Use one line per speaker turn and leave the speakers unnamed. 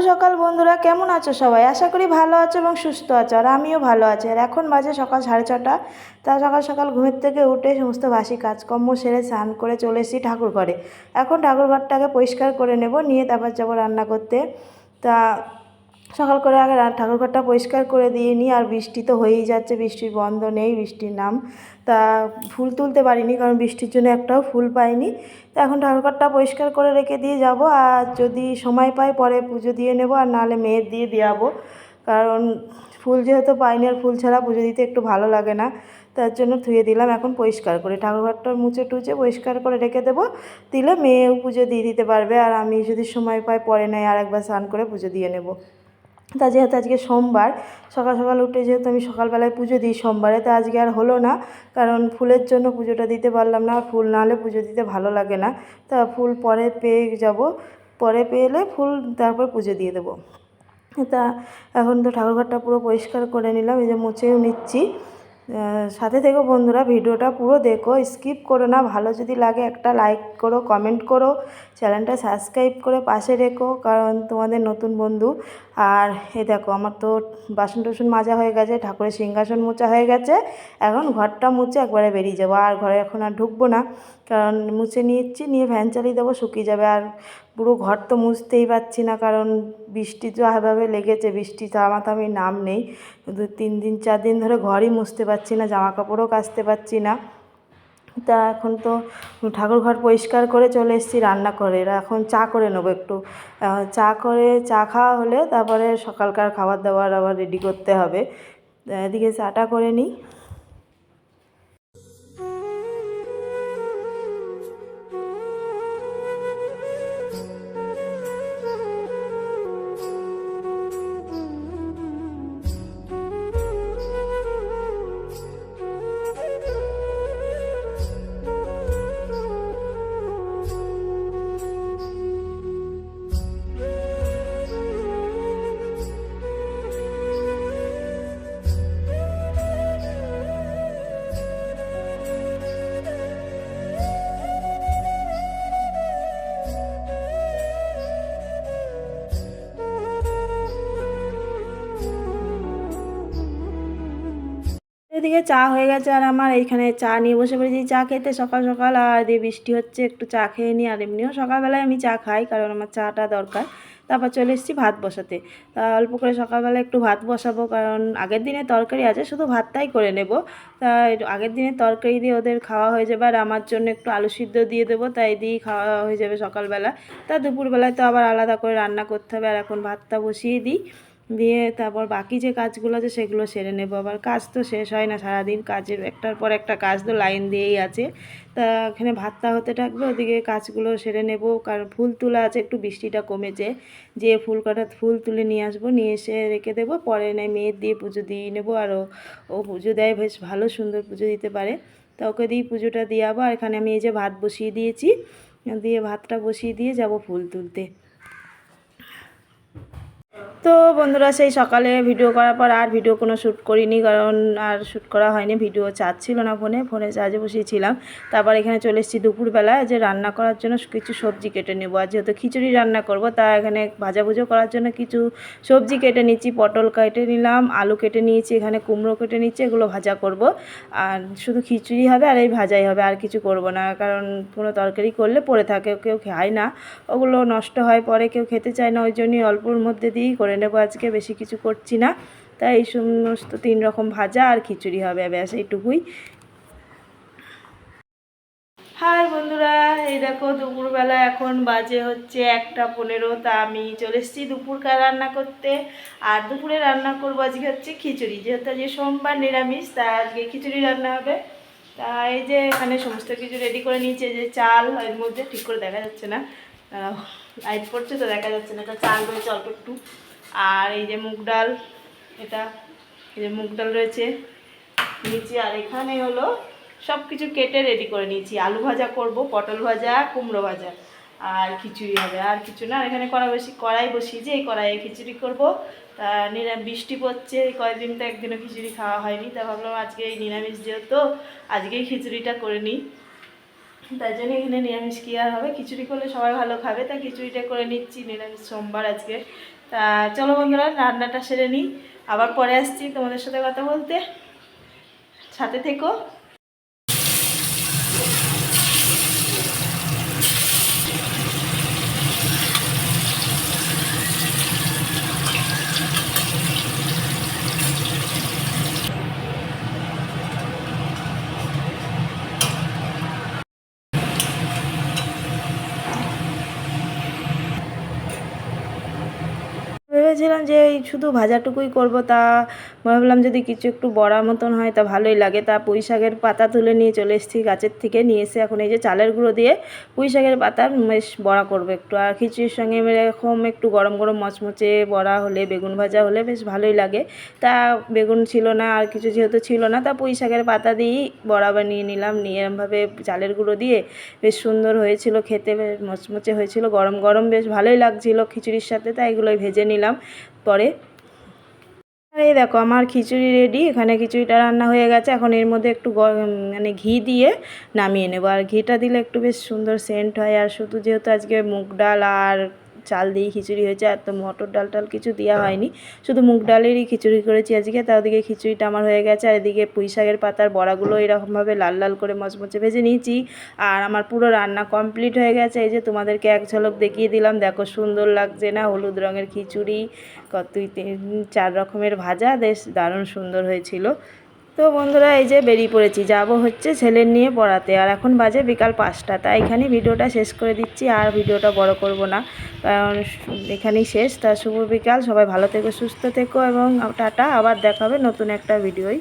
সকাল বন্ধুরা, কেমন আছো সবাই? আশা করি ভালো আছো এবং সুস্থ আছো। আর আমিও ভালো আছি। আর এখন বাজে সকাল 6:30। তা সকাল সকাল ঘুমের থেকে উঠে সমস্ত বাসি কাজকর্ম সেরে স্নান করে চলে এসেছি ঠাকুর ঘরে। এখন ঠাকুর ঘরটাকে পরিষ্কার করে নেব, নিয়ে তারপর যাবো রান্না করতে। তা সকাল করে আগে ঠাকুর ঘরটা পরিষ্কার করে দিয়ে নিই। আর বৃষ্টি তো হয়েই যাচ্ছে, বৃষ্টির বন্ধ নেই, বৃষ্টির নাম। তা ফুল তুলতে পারিনি, কারণ বৃষ্টির জন্য একটাও ফুল পাইনি। তা এখন ঠাকুর ঘরটা পরিষ্কার করে রেখে দিয়ে যাব। আর যদি সময় পাই পরে পুজো দিয়ে নেব, আর নাহলে মেয়ের দিয়ে দেওয়াবো। কারণ ফুল যেহেতু পাইনি, আর ফুল ছাড়া পুজো দিতে একটু ভালো লাগে না, তার জন্য ধুয়ে দিলাম। এখন পরিষ্কার করে ঠাকুর ঘরটা মুছে টুচে পরিষ্কার করে রেখে দেবো, দিলে মেয়েও পুজো দিয়ে দিতে পারবে। আর আমি যদি সময় পাই পরে নেয় আর একবার স্নান করে পুজো দিয়ে নেব। তা যেহেতু আজকে সোমবার, সকাল সকাল উঠে যেহেতু আমি সকালবেলায় পুজো দিই সোমবারে, তা আজকে আর হলো না, কারণ ফুলের জন্য পুজোটা দিতে পারলাম না। ফুল না হলে পুজো দিতে ভালো লাগে না। তা ফুল পরে পেয়ে যাব, পরে পেলে ফুল তারপর পুজো দিয়ে দেবো। তা এখন তো ঠাকুরঘরটা পুরো পরিষ্কার করে নিলাম, এই যে মুছেও নিচ্ছি। সাথে থেকো বন্ধুরা, ভিডিওটা পুরো দেখো, স্কিপ করো না। ভালো যদি লাগে একটা লাইক করো, কমেন্ট করো, চ্যানেলটা সাবস্ক্রাইব করে পাশে রেখো, কারণ তোমাদের নতুন বন্ধু। আর এই দেখো, আমার তো বাসন টাসন মাজা হয়ে গেছে, ঠাকুরের সিংহাসন মোছা হয়ে গেছে। এখন ঘরটা মুছে একবারে বেরিয়ে যাবো, আর ঘরে এখন আর ঢুকবো না, কারণ মুছে নিচ্ছি, নিয়ে ফ্যান চালিয়ে দেবো, শুকিয়ে যাবে। আর পুরো ঘর তো মুছতেই পারছি না, কারণ বৃষ্টি তো এভাবে লেগেছে, বৃষ্টি থামাথামির নাম নেই। 3 দিন 4 দিন ধরে ঘরই মুছতে পারছি না, জামা কাপড়ও কাচতে পারছি না। তা এখন তো ঠাকুর ঘর পরিষ্কার করে চলে এসেছি রান্না করে। এখন চা করে নেবো একটু। চা খাওয়া হলে তারপরে সকালকার খাবার দাবার আবার রেডি করতে হবে। এদিকে চাটা করে নিই। এদিকে চা হয়ে গেছে, আর আমার এইখানে চা নিয়ে বসে পড়েছি চা খেতে সকাল সকাল। আর এদিকে বৃষ্টি হচ্ছে, একটু চা খেয়ে নিই। আর এমনিও সকালবেলায় আমি চা খাই, কারণ আমার চাটা দরকার। তারপর চলে এসেছি ভাত বসাতে। তা অল্প করে সকালবেলা একটু ভাত বসাবো, কারণ আগের দিনে তরকারি আছে, শুধু ভাতটাই করে নেব। তা আগের দিনে তরকারি দিয়ে ওদের খাওয়া হয়ে যাবে, আর আমার জন্য একটু আলু সিদ্ধ দিয়ে দেবো, তাই দিয়েই খাওয়া হয়ে যাবে সকালবেলা। তা দুপুরবেলায় তো আবার আলাদা করে রান্না করতে হবে। আর এখন ভাতটা বসিয়ে দিই, দিয়ে তারপর বাকি যে কাজগুলো আছে সেগুলো সেরে নেব। আবার কাজ তো শেষ হয় না, সারাদিন কাজের একটার পর একটা কাজ তো লাইন দিয়েই আছে। তা এখানে ভাতটা হতে থাকবে, ওদিকে কাজগুলো সেরে নেব। কারণ ফুল তোলা আছে, একটু বৃষ্টিটা কমেছে, যে ফুল তুলে নিয়ে আসবো, নিয়ে এসে রেখে দেবো, পরে নেয় মেয়ের দিয়ে পুজো দিয়ে নেবো। আর ও পুজো দেয়, বেশ ভালো সুন্দর পুজো দিতে পারে। তা ওকে দিয়ে পুজোটা দিয়ে আবার এখানে আমি এই যে ভাত বসিয়ে দিয়েছি, দিয়ে ভাতটা বসিয়ে দিয়ে যাব ফুল তুলতে। তো বন্ধুরা, সেই সকালে ভিডিও করার পর আর ভিডিও কোনো শ্যুট করিনি, কারণ আর শ্যুট করা হয়নি, ভিডিও চার্জ ছিল না ফোনে চার্জে বসিয়েছিলাম। তারপর এখানে চলে এসেছি দুপুরবেলায় যে রান্না করার জন্য কিছু সবজি কেটে নেবো। আর যেহেতু খিচুড়ি রান্না করব, তা এখানে ভাজাভুজো করার জন্য কিছু সবজি কেটে নিচ্ছি। পটল কেটে নিলাম, আলু কেটে নিয়েছি, এখানে কুমড়ো কেটে নিচ্ছি, এগুলো ভাজা করব। আর শুধু খিচুড়ি হবে আর এই ভাজাই হবে, আর কিছু করব না, কারণ কোনো তরকারি করলে পড়ে থাকে, কেউ খায় না, ওগুলো নষ্ট হয় পরে, কেউ খেতে চায় না, ওই জন্যই অল্পর মধ্যে দিয়েই করে নেবো আজকে, বেশি কিছু করছি না। তাই এই সমস্ত 3 রকম ভাজা আর খিচুড়ি হবে, ব্যাস এইটুকুই। হাই বন্ধুরা, এই দেখো দুপুরবেলা এখন বাজে হচ্ছে 1:15। তা আমি চলে এসেছি দুপুরকার রান্না করতে। আর দুপুরে রান্না করবো আজকে হচ্ছে খিচুড়ি, যেহেতু আজকে সোমবার নিরামিষ, তা আজকে খিচুড়ি রান্না হবে। তা এই যে এখানে সমস্ত কিছু রেডি করে নিয়েছে, যে চাল এর মধ্যে ঠিক করে দেখা যাচ্ছে না, লাইট পড়ছে তো দেখা যাচ্ছে না, এটা চাল রয়েছে অল্প একটু। আর এই যে মুগ ডাল, এটা এই যে মুগ ডাল রয়েছে নিচে। আর এখানে হলো সব কিছু কেটে রেডি করে নিয়েছি, আলু ভাজা করব, পটল ভাজা, কুমড়ো ভাজা, আর খিচুড়ি হবে। আর কিছু না, এখানে কড়াই বসিয়েছি, এই কড়াইয়ে খিচুড়ি করব। তা বৃষ্টি পড়ছে, এই কয়েকদিন তো একদিনও খিচুড়ি খাওয়া হয়নি, তা ভাবলাম আজকে এই নিরামিষ যেহেতু আজকেই খিচুড়িটা করে নিই। তাই জন্য এখানে নিরামিষ কী আর হবে, খিচুড়ি করলে সবাই ভালো খাবে, তা খিচুড়িটা করে নিচ্ছি, নিরামিষ সোমবার আজকে। তা চলো বন্ধুরা রান্নাটা সেরে নিই, আবার পরে আসছি তোমাদের সাথে কথা বলতে, সাথে থেকো। ভেবেছিলাম যে এই শুধু ভাজাটুকুই করব, তা ভাবলাম যদি কিছু একটু বড়া মতন হয় তা ভালোই লাগে। তা পুঁই শাকের পাতা তুলে নিয়ে চলে এসেছি গাছের থেকে, নিয়ে এসে এখন এই যে চালের গুঁড়ো দিয়ে পুঁই শাকের পাতার বেশ বড়া করবো একটু। আর খিচুড়ির সঙ্গে এরকম একটু গরম গরম মচমচে বড়া হলে, বেগুন ভাজা হলে বেশ ভালোই লাগে। তা বেগুন ছিল না আর কিছু যেহেতু ছিল না, তা পুঁই শাকের পাতা দিয়েই বড়া বানিয়ে নিলাম। নিয়ে এরমভাবে চালের গুঁড়ো দিয়ে বেশ সুন্দর হয়েছিল খেতে, বেশ মচমচে হয়েছিল, গরম গরম বেশ ভালোই লাগছিল খিচুড়ির সাথে। তাই এগুলোই ভেজে নিলাম পরে। আর এই দেখো আমার খিচুড়ি রেডি, এখানে খিচুড়িটা রান্না হয়ে গেছে। এখন এর মধ্যে একটু মানে ঘি দিয়ে নামিয়ে নেবো। আর ঘিটা দিলে একটু বেশ সুন্দর সেন্ট হয়। আর শুধু যেহেতু আজকে মুগ ডাল আর চাল দিয়ে খিচুড়ি হয়েছে, আর তো মটর ডাল টাল কিছু দেওয়া হয়নি, শুধু মুগ ডালেরই খিচুড়ি করেছি আজকে। তা ওদিকে খিচুড়িটা আমার হয়ে গেছে, আর এদিকে পুঁই শাকের পাতার বড়াগুলো এরকমভাবে লাল লাল করে মচমচে ভেজে নিয়েছি। আর আমার পুরো রান্না কমপ্লিট হয়ে গেছে। এই যে তোমাদেরকে এক ঝলক দেখিয়ে দিলাম, দেখো সুন্দর লাগছে না? হলুদ রঙের খিচুড়ি, কতই 3-4 রকমের ভাজা, বেশ দারুণ সুন্দর হয়েছিল। তো বন্ধুরা এই যে বেরিয়ে পড়েছি, যাব হচ্ছে ছেলের নিয়ে পড়াতে। আর এখন বাজে বিকাল 5টা। তাই এখানে ভিডিওটা শেষ করে দিচ্ছি, আর ভিডিওটা বড় করব না, কারণ এখানেই শেষ। তা শুভ বিকাল, সবাই ভালো থেকো, সুস্থ থেকো এবং টাটা। আবার দেখা হবে নতুন একটা ভিডিওয়।